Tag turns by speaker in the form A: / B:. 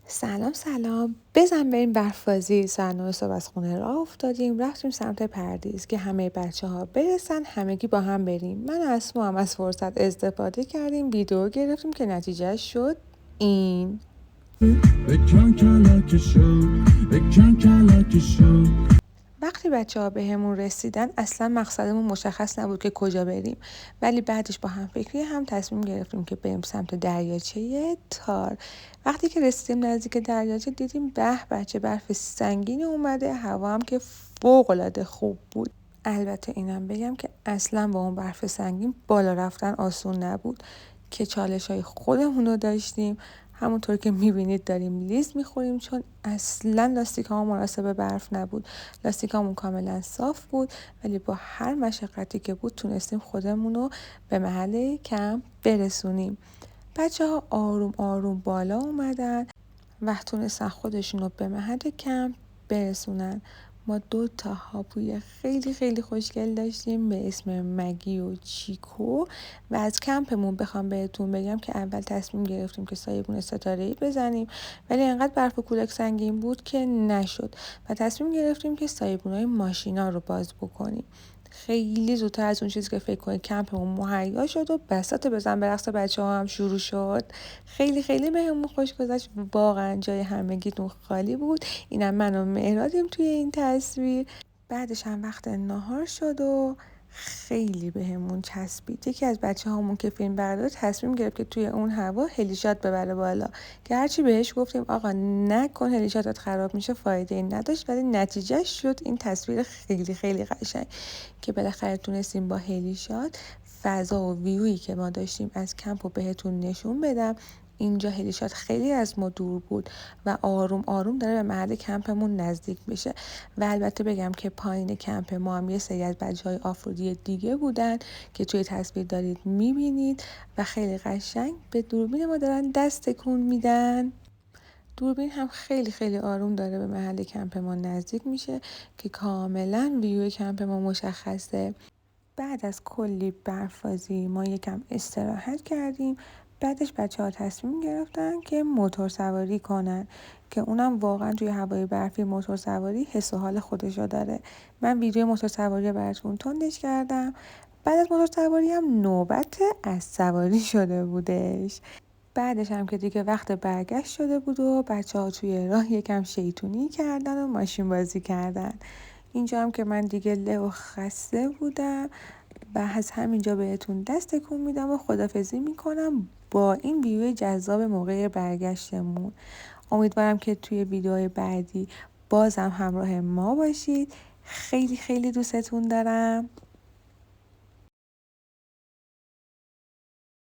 A: سلام بزن بریم برفازی. ساعت 9 صبح از خونه راه افتادیم، رفتیم سمت پردیس که همه بچه ها برسن همگی با هم بریم. من و اسما هم از فرصت استفاده کردیم، ویدیو گرفتیم که نتیجه شد این. وقتی بچه ها به همون رسیدن اصلا مقصدمون مشخص نبود که کجا بریم، ولی بعدش با هم فکری هم تصمیم گرفتیم که بریم سمت دریاچه تار. وقتی که رسیدیم نزدیک دریاچه دیدیم به بچه برف سنگینی اومده، هوا هم که فوق‌العاده خوب بود. البته اینم بگم که اصلا با اون برف سنگین بالا رفتن آسون نبود که چالش‌های خودمون رو داشتیم. همونطور که میبینید داریم لیز میخوریم چون اصلا لاستیکامون مناسب برف نبود. لاستیکامون کاملا صاف بود، ولی با هر مشقتی که بود تونستیم خودمون رو به محل کمپ برسونیم. بچه ها آروم آروم بالا اومدن و تونستن خودشون رو به محل کمپ برسونن. ما 2 تا هاپوی خیلی خیلی خوشگل داشتیم به اسم مگی و چیکو و از کمپمون بخوام بهتون بگم که اول تصمیم گرفتیم که سایبون ستاره‌ای بزنیم، ولی انقدر برف و کولاک سنگین بود که نشد و تصمیم گرفتیم که سایبونای ماشینا رو باز بکنیم. خیلی زودتر از اون چیزی که فکر کنید کمپمون مهیا شد و بساط بزن برقص بچه ها هم شروع شد. خیلی خیلی بهمون خوش گذشت، واقعا جای همگیتون خالی بود. اینم من و مهرادیم توی این تصویر. بعدش هم وقت ناهار شد و خیلی بهمون چسبید. یکی از بچه هامون که فیلم برداره تصمیم گرفت که توی اون هوا هلیشات ببره بالا که هرچی بهش گفتیم آقا نکن هلیشاتت خراب میشه فایده ای نداشت، ولی نتیجه شد این تصویر خیلی خیلی قشنگ که بالاخره تونستیم با هلیشات فضا و ویویی که ما داشتیم از کمپ رو بهتون نشون بدم. اینجا هلیشات خیلی از ما دور بود و آروم آروم داره به محل کمپمون نزدیک میشه و البته بگم که پایین کمپ ما هم یه سری از بچه‌های آفرودی دیگه بودن که توی تصویر دارید میبینید و خیلی قشنگ به دوربین ما دارن دست تکون میدن. دوربین هم خیلی خیلی آروم داره به محل کمپ ما نزدیک میشه که کاملا ویو کمپ ما مشخصه. بعد از کلی برفازی ما یکم استراحت کردیم. بعدش بچه ها تصمیم گرفتن که موتور سواری کنن که اونم واقعا توی هوای برفی موتور سواری حس و حال خودشو داره. من ویدیو موتور سواری براتون تندش کردم. بعد از موتور سواری هم نوبت اسب سواری شده بودش. بعدش هم که دیگه وقت برگشت شده بود و بچه ها توی راه یکم شیطونی کردن و ماشین بازی کردن. اینجا هم که من دیگه له و خسته بودم و از همینجا بهتون دست تکون میدم و خدافظی میکنم با این ویدیو جذاب موقع برگشتمون. امیدوارم که توی ویدیوهای بعدی بازم همراه ما باشید. خیلی خیلی دوستتون دارم.